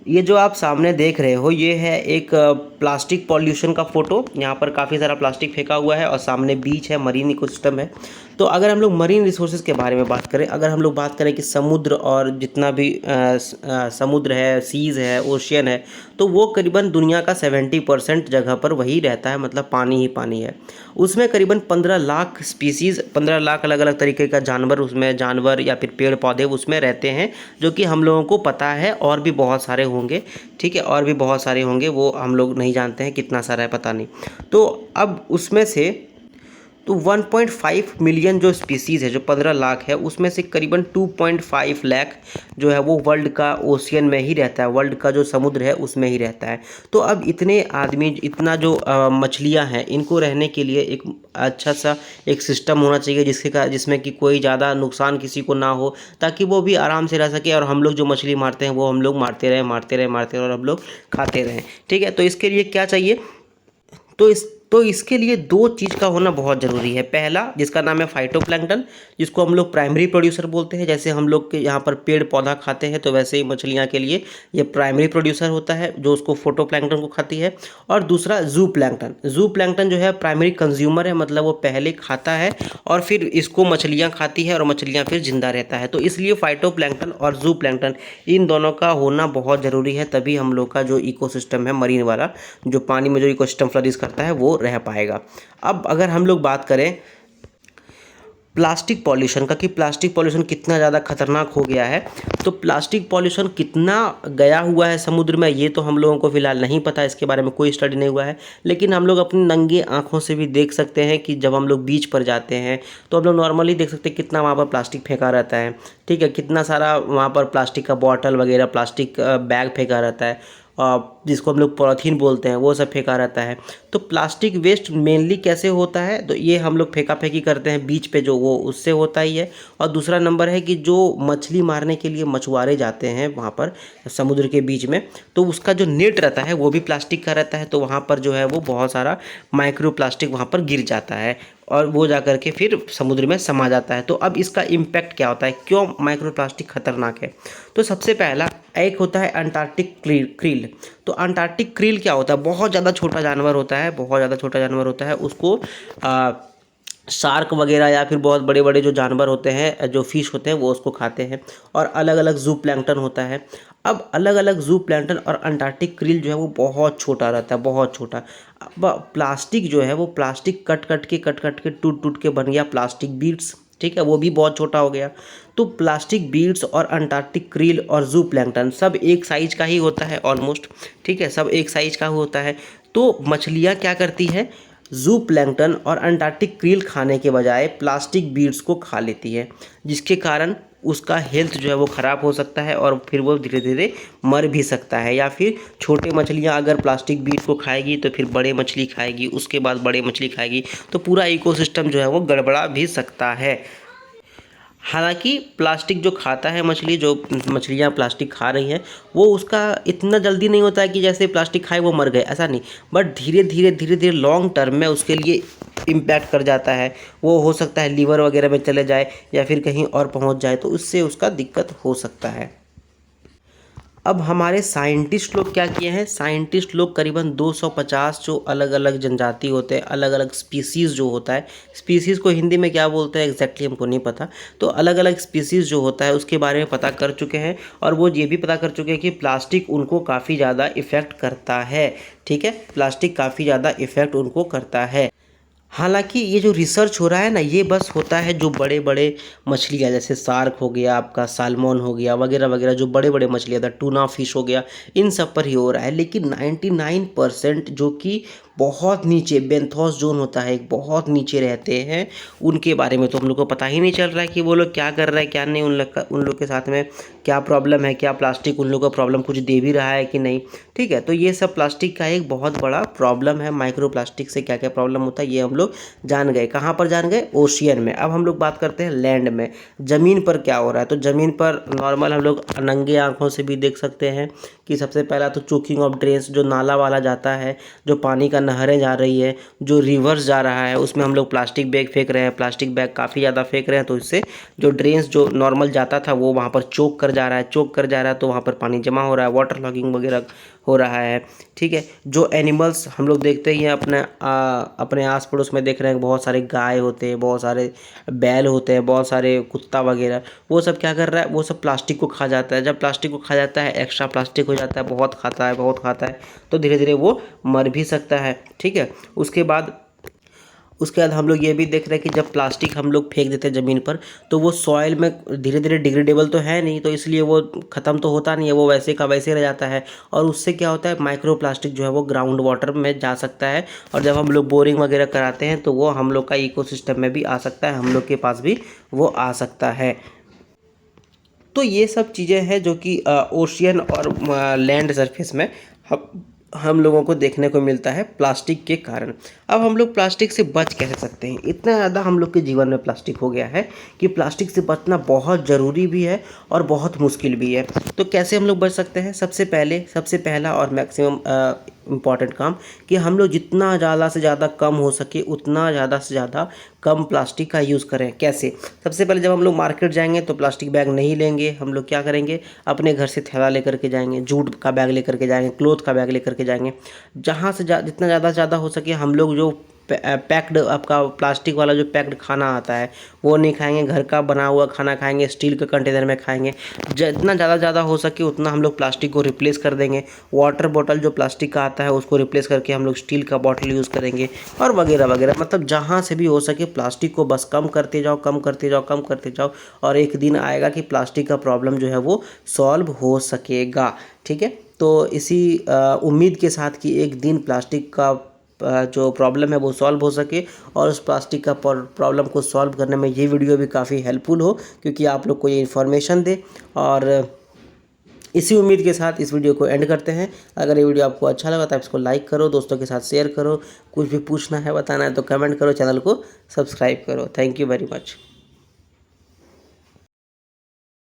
ये जो आप सामने देख रहे हो ये है एक प्लास्टिक पॉल्यूशन का फ़ोटो। यहाँ पर काफ़ी सारा प्लास्टिक फेंका हुआ है और सामने बीच है, मरीन इकोसिस्टम है। तो अगर हम लोग मरीन रिसोर्सेज के बारे में बात करें, अगर हम लोग बात करें कि समुद्र और जितना भी समुद्र है, सीज़ है, ओशियन है, तो वो करीबन दुनिया का 70% जगह पर वही रहता है, मतलब पानी ही पानी है। उसमें करीबन 15 लाख स्पीसीज़, 15 लाख अलग अलग तरीके का जानवर, उसमें जानवर या फिर पेड़ पौधे उसमें रहते हैं, जो कि हम लोगों को पता है। और भी बहुत सारे होंगे, ठीक है, और भी बहुत सारे होंगे, वो हम लोग नहीं जानते हैं कितना सारा है, पता नहीं। तो अब उसमें से तो 1.5 मिलियन जो स्पीसीज़ है, जो 15 लाख है, उसमें से करीबन 2.5 लाख जो है वो वर्ल्ड का ओशियन में ही रहता है, वर्ल्ड का जो समुद्र है उसमें ही रहता है। तो अब इतने आदमी, इतना जो मछलियां हैं, इनको रहने के लिए एक अच्छा सा एक सिस्टम होना चाहिए जिसमें कि कोई ज़्यादा नुकसान किसी को ना हो, ताकि वो भी आराम से रह सके और हम लोग जो मछली मारते हैं वो हम लोग मारते रहें, मारते रहें, मारते रहें और हम लोग खाते रहें। ठीक है, तो इसके लिए क्या चाहिए? तो इसके लिए दो चीज़ का होना बहुत ज़रूरी है। पहला, जिसका नाम है फाइटोप्लैंक्टन, जिसको हम लोग प्राइमरी प्रोड्यूसर बोलते हैं। जैसे हम लोग के यहाँ पर पेड़ पौधा खाते हैं, तो वैसे ही मछलियाँ के लिए ये प्राइमरी प्रोड्यूसर होता है, जो उसको फोटोप्लैंक्टन को खाती है। और दूसरा जू प्लैंक्टन। जू प्लैंक्टन जो है प्राइमरी कंज्यूमर है, मतलब वो पहले खाता है और फिर इसको मछलियाँ खाती है और मछलियाँ फिर जिंदा रहता है। तो इसलिए फाइटोप्लैंक्टन और जू प्लैंक्टन, इन दोनों का होना बहुत ज़रूरी है, तभी हम लोग का जो इकोसिस्टम है मरीन वाला, जो पानी में जो इकोसिस्टम फ्लरिश करता है, वो रह पाएगा। अब अगर हम लोग बात करें प्लास्टिक पॉल्यूशन का, कि प्लास्टिक पॉल्यूशन कितना ज़्यादा खतरनाक हो गया है, तो प्लास्टिक पॉल्यूशन कितना गया हुआ है समुद्र में, ये तो हम लोगों को फिलहाल नहीं पता, इसके बारे में कोई स्टडी नहीं हुआ है। लेकिन हम लोग अपनी नंगी आंखों से भी देख सकते हैं कि जब हम लोग बीच पर जाते हैं तो हम लोग नॉर्मली देख सकते हैं कितना वहाँ पर प्लास्टिक फेंका रहता है। ठीक है, कितना सारा वहाँ पर प्लास्टिक का बॉटल वगैरह, प्लास्टिक बैग फेंका रहता है, जिसको हम लोग पॉलीथीन बोलते हैं, वो सब फेंका रहता है। तो प्लास्टिक वेस्ट मेनली कैसे होता है? तो ये हम लोग फेंका फेंकी करते हैं बीच पे, जो वो उससे होता ही है। और दूसरा नंबर है कि जो मछली मारने के लिए मछुआरे जाते हैं वहाँ पर समुद्र के बीच में, तो उसका जो नेट रहता है वो भी प्लास्टिक का रहता है। तो वहाँ पर जो है वो बहुत सारा माइक्रो प्लास्टिक वहाँ पर गिर जाता है और वो जा कर के फिर समुद्र में समा जाता है। तो अब इसका इम्पैक्ट क्या होता है, क्यों माइक्रो प्लास्टिक खतरनाक है? तो सबसे पहला एक होता है अंटार्कटिक क्रील। तो अंटार्कटिक क्रील क्या होता है? बहुत ज़्यादा छोटा जानवर होता है, बहुत ज़्यादा छोटा जानवर होता है। उसको शार्क वगैरह या फिर बहुत बड़े बड़े जो जानवर होते हैं, जो फिश होते हैं, वो उसको खाते हैं। और अलग अलग जू प्लैंक्टन होता है। अब अलग अलग जू प्लैंक्टन और अंटार्कटिक क्रील जो है वो बहुत छोटा रहता है, बहुत छोटा। अब प्लास्टिक जो है वो प्लास्टिक कट कट के टूट टूट के बन गया प्लास्टिक बीड्स। ठीक है, वो भी बहुत छोटा हो गया। तो प्लास्टिक बीड्स और अंटार्कटिक क्रील और जू प्लैंक्टन सब एक साइज का ही होता है ऑलमोस्ट। ठीक है, सब एक साइज का होता है। तो मछलियाँ क्या करती है? जू प्लैंक्टन और अंटार्कटिक क्रील खाने के बजाय प्लास्टिक बीड्स को खा लेती है, जिसके कारण उसका हेल्थ जो है वो ख़राब हो सकता है और फिर वो धीरे धीरे मर भी सकता है। या फिर छोटे मछलियाँ अगर प्लास्टिक बीड को खाएगी तो फिर बड़े मछली खाएगी, उसके बाद बड़े मछली खाएगी, तो पूरा इकोसिस्टम जो है वो गड़बड़ा भी सकता है। हालांकि प्लास्टिक जो खाता है मछली, जो मछलियाँ प्लास्टिक खा रही हैं, वो उसका इतना जल्दी नहीं होता है कि जैसे प्लास्टिक खाए वो मर गए, ऐसा नहीं। बट धीरे धीरे लॉन्ग टर्म में उसके लिए इम्पैक्ट कर जाता है। वो हो सकता है लीवर वगैरह में चले जाए या फिर कहीं और पहुंच जाए, तो उससे उसका दिक्कत हो सकता है। अब हमारे साइंटिस्ट लोग क्या किए हैं? साइंटिस्ट लोग करीबन 250 जो अलग अलग जनजाति होते हैं, अलग अलग स्पीसीज़ जो होता है, स्पीसीज़ को हिंदी में क्या बोलते हैं एग्जैक्टली हमको नहीं पता। तो अलग अलग स्पीसीज़ जो होता है उसके बारे में पता कर चुके हैं और वो ये भी पता कर चुके हैं कि प्लास्टिक उनको काफ़ी ज़्यादा इफ़ेक्ट करता है। ठीक है, प्लास्टिक काफ़ी ज़्यादा इफ़ेक्ट उनको करता है। हालांकि ये जो रिसर्च हो रहा है ना, ये बस होता है जो बड़े बड़े मछलियाँ, जैसे शार्क हो गया, आपका सालमन हो गया, वगैरह वगैरह, जो बड़े बड़े मछलियाँ था, टूना फिश हो गया, इन सब पर ही हो रहा है। लेकिन 99% जो कि बहुत नीचे बेंथोस जोन होता है, एक बहुत नीचे रहते हैं, उनके बारे में तो हम लोग को पता ही नहीं चल रहा है कि वो लोग क्या कर रहे हैं, क्या नहीं, उन लोग के साथ में क्या प्रॉब्लम है, क्या प्लास्टिक उन लोग को प्रॉब्लम कुछ दे भी रहा है कि नहीं। ठीक है, तो ये सब प्लास्टिक का एक बहुत बड़ा प्रॉब्लम है। माइक्रो प्लास्टिक से क्या क्या प्रॉब्लम होता है ये हम लोग लोग जान गए। कहाँ पर जान गए? ओशियन में। अब हम लोग बात करते हैं लैंड में, ज़मीन पर क्या हो रहा है। तो ज़मीन पर नॉर्मल हम लोग नंगे आँखों से भी देख सकते हैं कि सबसे पहला तो चोकिंग ऑफ ड्रेन्स, जो नाला वाला जाता है, जो पानी का नहरें जा रही है, जो रिवर्स जा रहा है, उसमें हम लोग प्लास्टिक बैग फेंक रहे हैं, प्लास्टिक बैग काफ़ी ज़्यादा फेंक रहे हैं। तो इससे जो ड्रेन्स जो नॉर्मल जाता था वो वहाँ पर चोक कर जा रहा है, चोक कर जा रहा है, तो वहाँ पर पानी जमा हो रहा है, वाटर लॉगिंग वगैरह हो रहा है। ठीक है, जो एनिमल्स हम लोग देखते ही हैं अपने आस पड़ोस में देख रहे हैं, बहुत सारे गाय होते हैं, बहुत सारे बैल होते हैं, बहुत सारे कुत्ता वगैरह, वो सब क्या कर रहा है, वो सब प्लास्टिक को खा जाता है। जब प्लास्टिक को खा जाता है, एक्स्ट्रा प्लास्टिक हो जाता है, बहुत खाता है, बहुत खाता है, तो धीरे धीरे वो मर भी सकता है। ठीक है, उसके बाद हम लोग ये भी देख रहे हैं कि जब प्लास्टिक हम लोग फेंक देते हैं ज़मीन पर, तो वो सॉइल में धीरे धीरे डिग्रेडेबल तो है नहीं, तो इसलिए वो ख़त्म तो होता नहीं है, वो वैसे का वैसे रह जाता है। और उससे क्या होता है, माइक्रो प्लास्टिक जो है वो ग्राउंड वाटर में जा सकता है, और जब हम लोग बोरिंग वगैरह कराते हैं तो वो हम लोग का इकोसिस्टम में भी आ सकता है, हम लोग के पास भी वो आ सकता है। तो ये सब चीज़ें हैं जो कि ओशियन और लैंड सरफेस में हम लोगों को देखने को मिलता है प्लास्टिक के कारण। अब हम लोग प्लास्टिक से बच कैसे सकते हैं? इतना ज़्यादा हम लोग के जीवन में प्लास्टिक हो गया है कि प्लास्टिक से बचना बहुत ज़रूरी भी है और बहुत मुश्किल भी है। तो कैसे हम लोग बच सकते हैं? सबसे पहला और मैक्सिमम इम्पॉर्टेंट काम कि हम लोग जितना ज़्यादा से ज़्यादा कम हो सके उतना ज़्यादा से ज़्यादा कम प्लास्टिक का यूज़ करें। कैसे? सबसे पहले जब हम लोग मार्केट जाएंगे तो प्लास्टिक बैग नहीं लेंगे, हम लोग क्या करेंगे, अपने घर से थैला लेकर के जाएंगे, जूट का बैग लेकर के जाएंगे, क्लोथ का बैग लेकर के जाएंगे। जहाँ से जितना ज़्यादा से ज़्यादा हो सके हम लोग जो पैक्ड आपका प्लास्टिक वाला जो पैक्ड खाना आता है वो नहीं खाएंगे, घर का बना हुआ खाना खाएंगे, स्टील के कंटेनर में खाएंगे। जितना ज़्यादा हो सके उतना हम लोग प्लास्टिक को रिप्लेस कर देंगे। वाटर बॉटल जो प्लास्टिक का आता है उसको रिप्लेस करके हम लोग स्टील का बॉटल यूज़ करेंगे, और वगैरह वगैरह। मतलब जहाँ से भी हो सके प्लास्टिक को बस कम करते जाओ, कम करते जाओ, कम करते जाओ, और एक दिन आएगा कि प्लास्टिक का प्रॉब्लम जो है वो सॉल्व हो सकेगा। ठीक है, तो इसी उम्मीद के साथ कि एक दिन प्लास्टिक का जो प्रॉब्लम है वो सॉल्व हो सके, और उस प्लास्टिक का प्रॉब्लम को सॉल्व करने में ये वीडियो भी काफ़ी हेल्पफुल हो, क्योंकि आप लोग को ये इन्फॉर्मेशन दे। और इसी उम्मीद के साथ इस वीडियो को एंड करते हैं। अगर ये वीडियो आपको अच्छा लगा तो आप इसको लाइक करो, दोस्तों के साथ शेयर करो, कुछ भी पूछना है बताना है तो कमेंट करो, चैनल को सब्सक्राइब करो। Thank you very much.